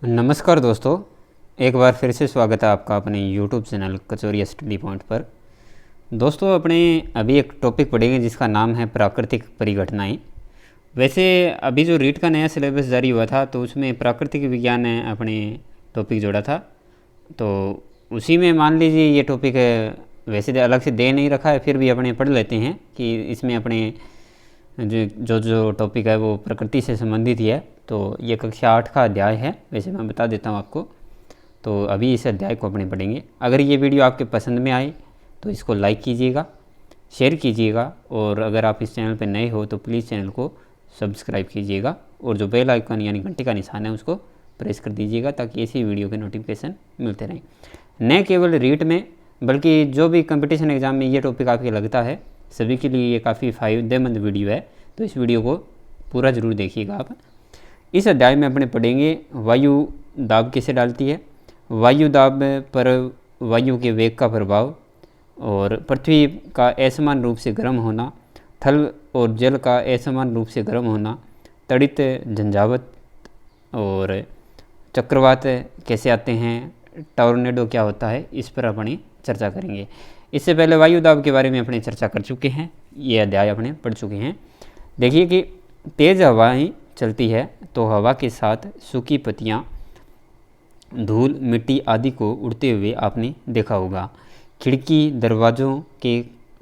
नमस्कार दोस्तों, एक बार फिर से स्वागत है आपका अपने YouTube चैनल कचौरिया स्टडी पॉइंट पर। दोस्तों, अपने अभी एक टॉपिक पढ़ेंगे जिसका नाम है प्राकृतिक परिघटनाएं। वैसे अभी जो रीट का नया सिलेबस जारी हुआ था तो उसमें प्राकृतिक विज्ञान ने अपने टॉपिक जोड़ा था, तो उसी में मान लीजिए ये टॉपिक वैसे तो अलग से दे नहीं रखा है, फिर भी अपने पढ़ लेते हैं कि इसमें अपने जो टॉपिक है वो प्रकृति से संबंधित ही है। तो ये कक्षा 8 का अध्याय है, वैसे मैं बता देता हूँ आपको। तो अभी इस अध्याय को अपने पढ़ेंगे। अगर ये वीडियो आपके पसंद में आए तो इसको लाइक कीजिएगा, शेयर कीजिएगा, और अगर आप इस चैनल पर नए हो तो प्लीज़ चैनल को सब्सक्राइब कीजिएगा और जो बेल आइकन यानी घंटे का निशान है उसको प्रेस कर दीजिएगा ताकि ऐसी वीडियो के नोटिफिकेशन मिलते रहें। न केवल रीट में बल्कि जो भी कंपटीशन एग्ज़ाम में ये टॉपिक आपके लगता है, सभी के लिए ये काफ़ी फ़ायदेमंद वीडियो है, तो इस वीडियो को पूरा ज़रूर देखिएगा आप। इस अध्याय में अपने पढ़ेंगे वायु दाब कैसे डालती है, वायु दाब पर वायु के वेग का प्रभाव, और पृथ्वी का असमान रूप से गर्म होना, थल और जल का असमान रूप से गर्म होना, तड़ित झंझावत और चक्रवात कैसे आते हैं, टॉर्नेडो क्या होता है, इस पर अपनी चर्चा करेंगे। इससे पहले वायु दाब के बारे में अपने चर्चा कर चुके हैं, ये अध्याय अपने पढ़ चुके हैं। देखिए कि तेज़ हवाएं चलती है तो हवा के साथ सूखी पत्तियाँ, धूल, मिट्टी आदि को उड़ते हुए आपने देखा होगा। खिड़की दरवाज़ों के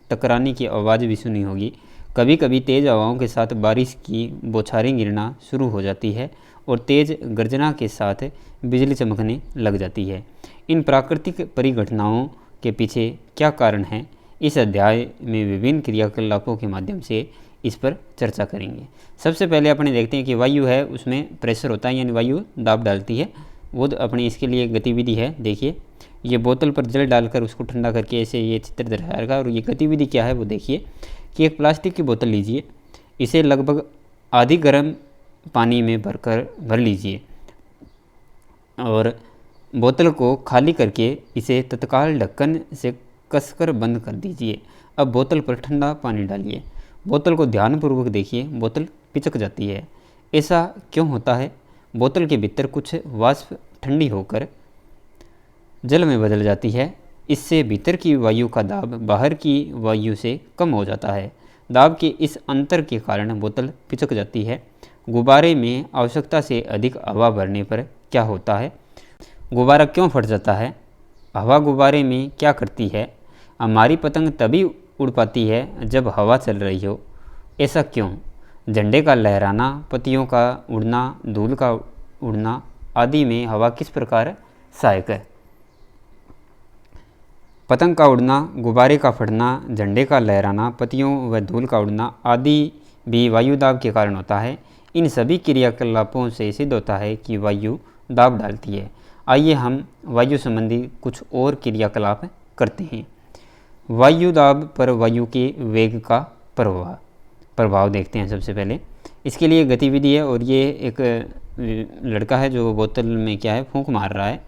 टकराने की आवाज़ भी सुनी होगी। कभी कभी तेज़ हवाओं के साथ बारिश की बौछारें गिरना शुरू हो जाती है और तेज़ गर्जना के साथ बिजली चमकने लग जाती है। इन प्राकृतिक परिघटनाओं के पीछे क्या कारण है, इस अध्याय में विभिन्न क्रियाकलापों के माध्यम से इस पर चर्चा करेंगे। सबसे पहले अपने देखते हैं कि वायु है, उसमें प्रेशर होता है यानी वायु दाब डालती है, वो अपने इसके लिए गतिविधि है। देखिए ये बोतल पर जल डालकर उसको ठंडा करके ऐसे ये चित्र दर्शाएगा, और ये गतिविधि क्या है वो देखिए कि एक प्लास्टिक की बोतल लीजिए, इसे लगभग आधी गर्म पानी में भर लीजिए और बोतल को खाली करके इसे तत्काल ढक्कन से कसकर बंद कर दीजिए। अब बोतल पर ठंडा पानी डालिए। बोतल को ध्यानपूर्वक देखिए, बोतल पिचक जाती है। ऐसा क्यों होता है? बोतल के भीतर कुछ वाष्प ठंडी होकर जल में बदल जाती है। इससे भीतर की वायु का दाब बाहर की वायु से कम हो जाता है। दाब के इस अंतर के कारण बोतल पिचक जाती है। गुब्बारे में आवश्यकता से अधिक हवा भरने पर क्या होता है? गुब्बारा क्यों फट जाता है? हवा गुब्बारे में क्या करती है? हमारी पतंग तभी उड़ पाती है जब हवा चल रही हो। ऐसा क्यों? झंडे का लहराना, पत्तियों का उड़ना, धूल का उड़ना आदि में हवा किस प्रकार सहायक है? पतंग का उड़ना, गुब्बारे का फटना, झंडे का लहराना, पत्तियों व धूल का उड़ना आदि भी वायु दाब के कारण होता है। इन सभी क्रियाकलापों से सिद्ध होता है कि वायु दाब डालती है। आइए हम वायु संबंधी कुछ और क्रियाकलाप करते हैं। वायु दाब पर वायु के वेग का प्रभाव देखते हैं। सबसे पहले इसके लिए गतिविधि है, और ये एक लड़का है जो बोतल में क्या है फूंक मार रहा है।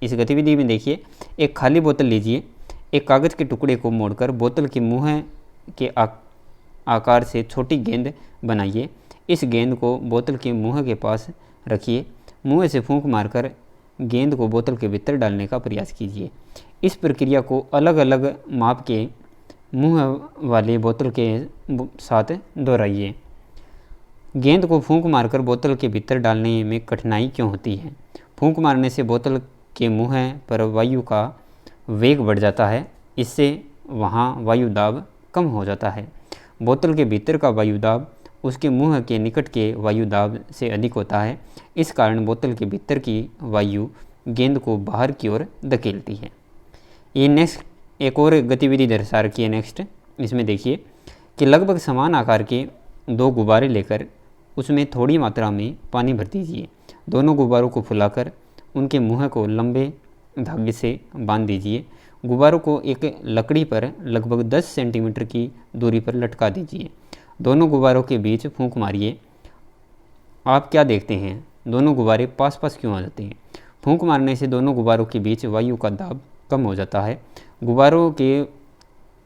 इस गतिविधि में देखिए, एक खाली बोतल लीजिए, एक कागज़ के टुकड़े को मोड़कर बोतल के मुँह के आकार से छोटी गेंद बनाइए। इस गेंद को बोतल के मुँह के पास रखिए। मुँह से फूंक मारकर गेंद को बोतल के भीतर डालने का प्रयास कीजिए। इस प्रक्रिया को अलग अलग माप के मुंह वाले बोतल के साथ दोहराइए। गेंद को फूंक मारकर बोतल के भीतर डालने में कठिनाई क्यों होती है? फूंक मारने से बोतल के मुंह पर वायु का वेग बढ़ जाता है। इससे वहाँ वायु दाब कम हो जाता है। बोतल के भीतर का वायु दाब उसके मुंह के निकट के वायु दाब से अधिक होता है। इस कारण बोतल के भीतर की वायु गेंद को बाहर की ओर धकेलती है। ये नेक्स्ट एक और गतिविधि दर्शा रखी है। नेक्स्ट इसमें देखिए कि लगभग समान आकार के दो गुब्बारे लेकर उसमें थोड़ी मात्रा में पानी भर दीजिए। दोनों गुब्बारों को फुलाकर उनके मुंह को लंबे धागे से बांध दीजिए। गुब्बारों को एक लकड़ी पर लगभग 10 सेंटीमीटर की दूरी पर लटका दीजिए। दोनों गुब्बारों के बीच फूंक मारिए। आप क्या देखते हैं? दोनों गुब्बारे पास पास क्यों आ जाते हैं? फूंक मारने से दोनों गुब्बारों के बीच वायु का दाब कम हो जाता है। गुब्बारों के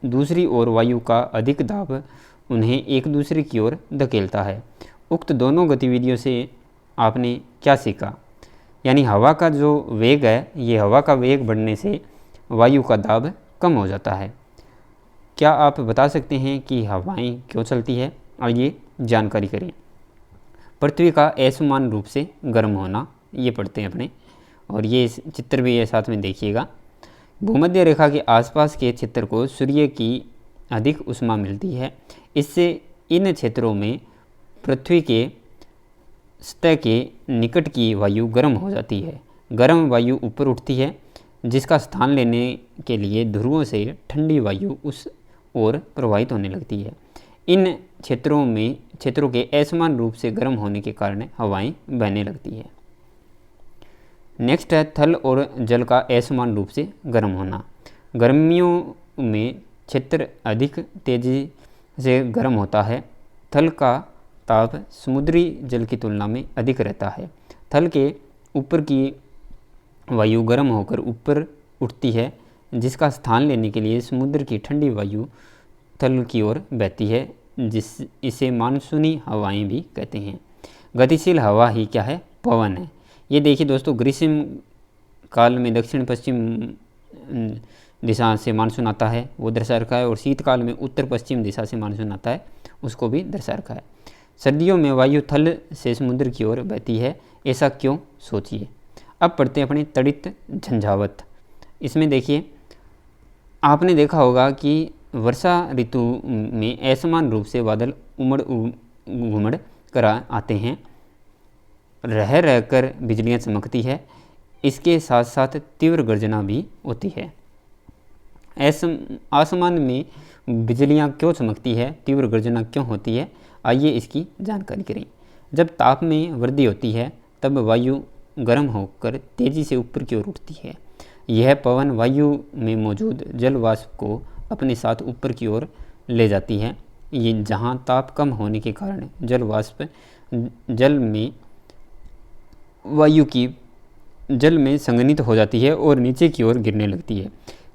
दूसरी ओर वायु का अधिक दाब उन्हें एक दूसरे की ओर धकेलता है। उक्त दोनों गतिविधियों से आपने क्या सीखा? यानी हवा का जो वेग है, ये हवा का वेग बढ़ने से वायु का दाब कम हो जाता है। क्या आप बता सकते हैं कि हवाएं क्यों चलती है? आइए जानकारी करें। पृथ्वी का असमान रूप से गर्म होना, ये पढ़ते हैं अपने, और ये चित्र भी है साथ में देखिएगा। भूमध्य रेखा के आसपास के क्षेत्र को सूर्य की अधिक ऊष्मा मिलती है, इससे इन क्षेत्रों में पृथ्वी के सतह के निकट की वायु गर्म हो जाती है। गर्म वायु ऊपर उठती है, जिसका स्थान लेने के लिए ध्रुवों से ठंडी वायु उस ओर प्रवाहित होने लगती है। इन क्षेत्रों के असमान रूप से गर्म होने के कारण हवाएं बहने लगती है। नेक्स्ट है थल और जल का असमान रूप से गर्म होना। गर्मियों में क्षेत्र अधिक तेजी से गर्म होता है। थल का ताप समुद्री जल की तुलना में अधिक रहता है। थल के ऊपर की वायु गर्म होकर ऊपर उठती है, जिसका स्थान लेने के लिए समुद्र की ठंडी वायु थल की ओर बहती है, इसे मानसूनी हवाएं भी कहते हैं। गतिशील हवा ही क्या है? पवन है। ये देखिए दोस्तों, ग्रीष्म काल में दक्षिण पश्चिम दिशा से मानसून आता है, वो दर्शा रखा है, और शीतकाल में उत्तर पश्चिम दिशा से मानसून आता है, उसको भी दर्शा रखा है। सर्दियों में वायु थल से समुद्र की ओर बहती है, ऐसा क्यों? सोचिए। अब पढ़ते हैं अपनी तड़ित झंझावत। इसमें देखिए, आपने देखा होगा कि वर्षा ऋतु में असमान रूप से बादल उमड़ घुमड़ कर आते हैं, रह रहकर बिजलियां चमकती है, इसके साथ साथ तीव्र गर्जना भी होती है। आसमान में बिजलियां क्यों चमकती है, तीव्र गर्जना क्यों होती है? आइए इसकी जानकारी करें। जब ताप में वृद्धि होती है तब वायु गर्म होकर तेजी से ऊपर की ओर उठती है। यह पवन वायु में मौजूद जल वाष्प को अपने साथ ऊपर की ओर ले जाती है। ये जहाँ ताप कम होने के कारण जल वाष्प जल में संघनित हो जाती है और नीचे की ओर गिरने लगती है।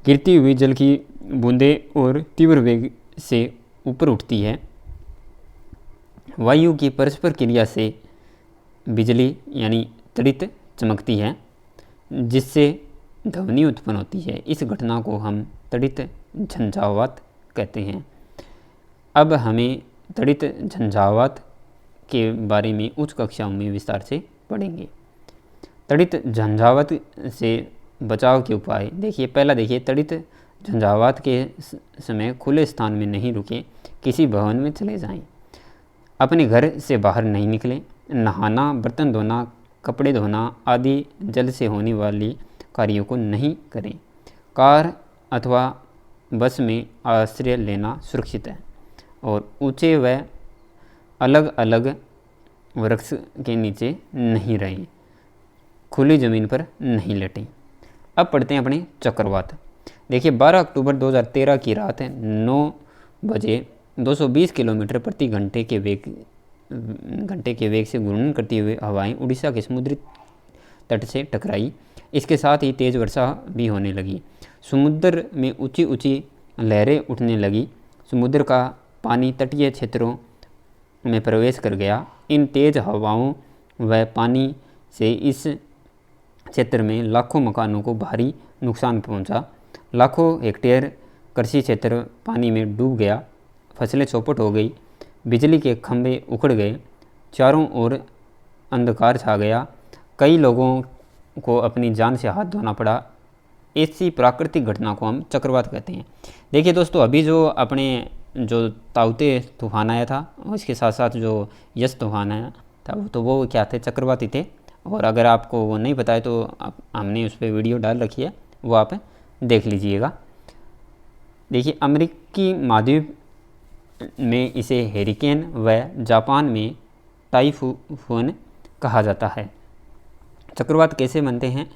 गिरती हुई जल की बूंदें और तीव्र वेग से ऊपर उठती है। वायु की परस्पर क्रिया से बिजली यानी तड़ित चमकती है, जिससे ध्वनि उत्पन्न होती है। इस घटना को हम तड़ित झंझावात कहते हैं। अब हमें तड़ित झंझावात के बारे में उच्च कक्षाओं में विस्तार से पढ़ेंगे। तड़ित झंझावात से बचाव के उपाय देखिए। पहला देखिए, तड़ित झंझावात के समय खुले स्थान में नहीं रुकें, किसी भवन में चले जाएं। अपने घर से बाहर नहीं निकलें। नहाना, बर्तन धोना, कपड़े धोना आदि जल से होने वाली कार्यों को नहीं करें। कार अथवा बस में आश्रय लेना सुरक्षित है, और ऊंचे व अलग अलग वृक्ष के नीचे नहीं रहें। खुली ज़मीन पर नहीं लेटें। अब पढ़ते हैं अपने चक्रवात। देखिए, 12 अक्टूबर 2013 की रात 9 बजे 220 किलोमीटर प्रति घंटे के वेग से घूर्णन करती हुई हवाएं उड़ीसा के समुद्री तट से टकराई। इसके साथ ही तेज़ वर्षा भी होने लगी। समुद्र में ऊंची ऊंची लहरें उठने लगी। समुद्र का पानी तटीय क्षेत्रों में प्रवेश कर गया। इन तेज़ हवाओं व पानी से इस क्षेत्र में लाखों मकानों को भारी नुकसान पहुंचा। लाखों हेक्टेयर कृषि क्षेत्र पानी में डूब गया। फसलें चौपट हो गई। बिजली के खंभे उखड़ गए। चारों ओर अंधकार छा गया। कई लोगों को अपनी जान से हाथ धोना पड़ा। ऐसी प्राकृतिक घटना को हम चक्रवात कहते हैं। देखिए दोस्तों, अभी जो ताउते तूफान आया था, और इसके साथ साथ जो यस तूफान आया था, तो वो क्या थे? चक्रवाती थे। और अगर आपको वो नहीं पता है तो हमने उस पर वीडियो डाल रखी है, वो आप देख लीजिएगा। देखिए, अमेरिकी महाद्वीप में इसे हेरिकेन व जापान में टाइफून कहा जाता है। चक्रवात कैसे बनते हैं?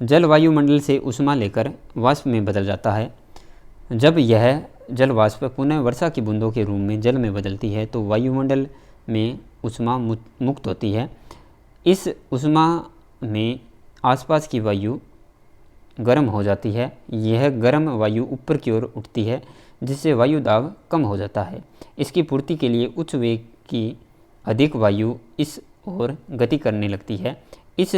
जल वायुमंडल से ऊष्मा लेकर वाष्प में बदल जाता है। जब यह जल वाष्प पुनः वर्षा की बूंदों के रूप में जल में बदलती है तो वायुमंडल में ऊष्मा मुक्त होती है। इस ऊष्मा में आसपास की वायु गर्म हो जाती है। यह गर्म वायु ऊपर की ओर उठती है, जिससे वायु दाब कम हो जाता है। इसकी पूर्ति के लिए उच्च वेग की अधिक वायु इस ओर गति करने लगती है। इस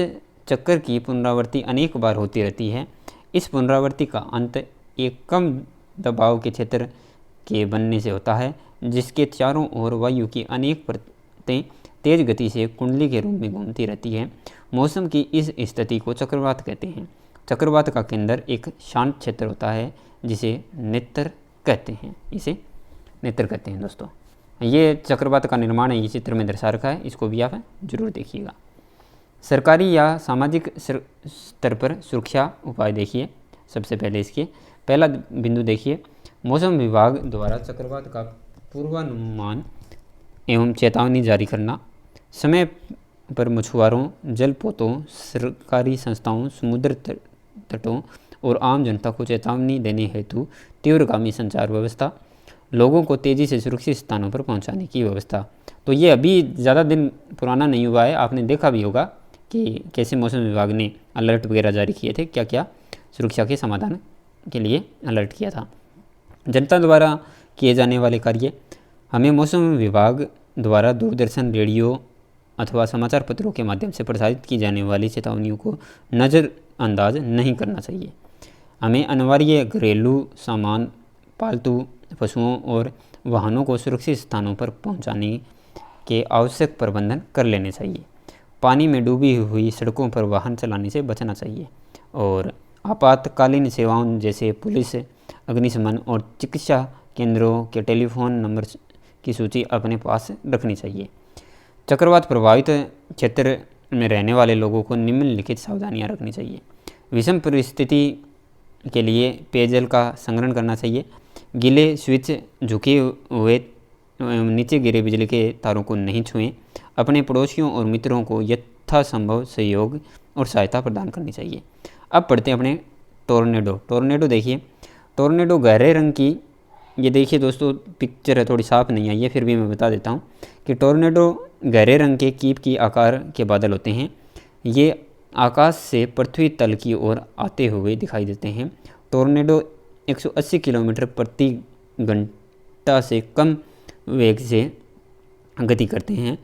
चक्कर की पुनरावृत्ति अनेक बार होती रहती है। इस पुनरावृत्ति का अंत एक कम दबाव के क्षेत्र के बनने से होता है, जिसके चारों ओर वायु की अनेक परतें तेज गति से कुंडली के रूप में घूमती रहती है। मौसम की इस स्थिति को चक्रवात कहते हैं। चक्रवात का केंद्र एक शांत क्षेत्र होता है जिसे नेत्र कहते हैं। इसे नेत्र कहते हैं। दोस्तों, ये चक्रवात का निर्माण है, ये चित्र में दर्शा रखा है, इसको भी आप जरूर देखिएगा। सरकारी या सामाजिक स्तर पर सुरक्षा उपाय देखिए। सबसे पहले इसके पहला बिंदु देखिए, मौसम विभाग द्वारा चक्रवात का पूर्वानुमान एवं चेतावनी जारी करना। समय पर मछुआरों, जलपोतों, सरकारी संस्थाओं, समुद्र तटों और आम जनता को चेतावनी देने हेतु तीव्रगामी संचार व्यवस्था। लोगों को तेज़ी से सुरक्षित स्थानों पर पहुंचाने की व्यवस्था। तो ये अभी ज़्यादा दिन पुराना नहीं हुआ है, आपने देखा भी होगा कि कैसे मौसम विभाग ने अलर्ट वगैरह जारी किए थे, क्या क्या सुरक्षा के समाधान के लिए अलर्ट किया था। जनता द्वारा किए जाने वाले कार्य, हमें मौसम विभाग द्वारा दूरदर्शन, रेडियो अथवा समाचार पत्रों के माध्यम से प्रसारित की जाने वाली चेतावनियों को नज़रअंदाज नहीं करना चाहिए। हमें अनिवार्य घरेलू सामान, पालतू पशुओं और वाहनों को सुरक्षित स्थानों पर पहुंचाने के आवश्यक प्रबंधन कर लेने चाहिए। पानी में डूबी हुई सड़कों पर वाहन चलाने से बचना चाहिए और आपातकालीन सेवाओं जैसे पुलिस, अग्निशमन और चिकित्सा केंद्रों के टेलीफोन नंबर की सूची अपने पास रखनी चाहिए। चक्रवात प्रभावित क्षेत्र में रहने वाले लोगों को निम्नलिखित सावधानियां रखनी चाहिए। विषम परिस्थिति के लिए पेयजल का संग्रहण करना चाहिए। गीले स्विच, झुके हुए नीचे गिरे बिजली के तारों को नहीं छुएं। अपने पड़ोसियों और मित्रों को यथासंभव सहयोग और सहायता प्रदान करनी चाहिए। अब पढ़ते हैं अपने टोर्नेडो। टोर्नेडो देखिए, टोर्नेडो गहरे रंग की, ये देखिए दोस्तों पिक्चर है, थोड़ी साफ नहीं आई है, फिर भी मैं बता देता हूँ कि टोर्नेडो गहरे रंग के कीप की आकार के बादल होते हैं। ये आकाश से पृथ्वी तल की ओर आते हुए दिखाई देते हैं। टोर्नेडो 180 किलोमीटर प्रति घंटा से कम वेग से गति करते हैं।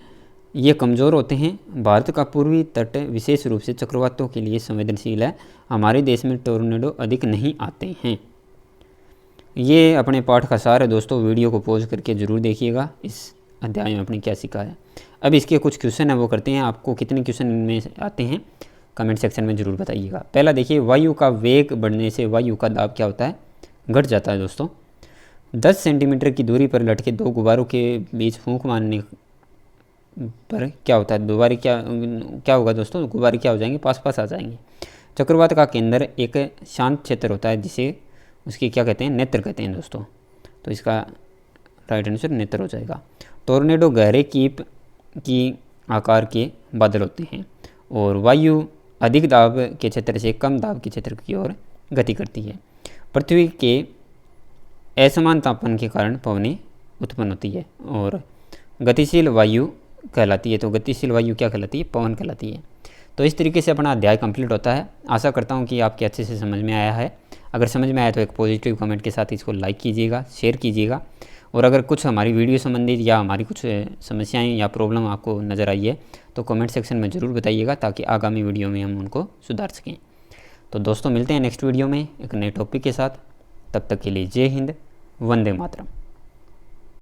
ये कमज़ोर होते हैं। भारत का पूर्वी तट विशेष रूप से चक्रवातों के लिए संवेदनशील है। हमारे देश में टोर्नेडो अधिक नहीं आते हैं। ये अपने पाठ का सार है दोस्तों, वीडियो को पॉज करके ज़रूर देखिएगा इस अध्याय में आपने क्या सीखा है। अब इसके कुछ क्वेश्चन है वो करते हैं। आपको कितने क्वेश्चन इनमें आते हैं कमेंट सेक्शन में ज़रूर बताइएगा। पहला देखिए, वायु का वेग बढ़ने से वायु का दाब क्या होता है? घट जाता है दोस्तों। 10 सेंटीमीटर की दूरी पर लटके दो गुब्बारों के बीच फूंक मारने पर क्या होता है? गुब्बारे क्या होगा दोस्तों? गुब्बारे क्या हो जाएंगे? पास पास आ जाएंगे। चक्रवात का केंद्र एक शांत क्षेत्र होता है जिसे उसकी क्या कहते हैं? नेत्र कहते हैं दोस्तों। तो इसका राइट आंसर नेत्र हो जाएगा। टोर्नेडो गहरे कीप की आकार के बादल होते हैं और वायु अधिक दाब के क्षेत्र से कम दाब के क्षेत्र की ओर गति करती है। पृथ्वी के असमान तापमान के कारण पवनें उत्पन्न होती है और गतिशील वायु कहलाती है। तो गतिशील वायु क्या कहलाती है? पवन कहलाती है। तो इस तरीके से अपना अध्याय कंप्लीट होता है। आशा करता हूँ कि आपके अच्छे से समझ में आया है। अगर समझ में आया तो एक पॉजिटिव कमेंट के साथ इसको लाइक कीजिएगा, शेयर कीजिएगा और अगर कुछ हमारी वीडियो संबंधित या हमारी कुछ समस्याएं या प्रॉब्लम आपको नज़र आई है तो कमेंट सेक्शन में ज़रूर बताइएगा ताकि आगामी वीडियो में हम उनको सुधार सकें। तो दोस्तों मिलते हैं नेक्स्ट वीडियो में एक नए टॉपिक के साथ। तब तक के लिए जय हिंद, वंदे मातरम।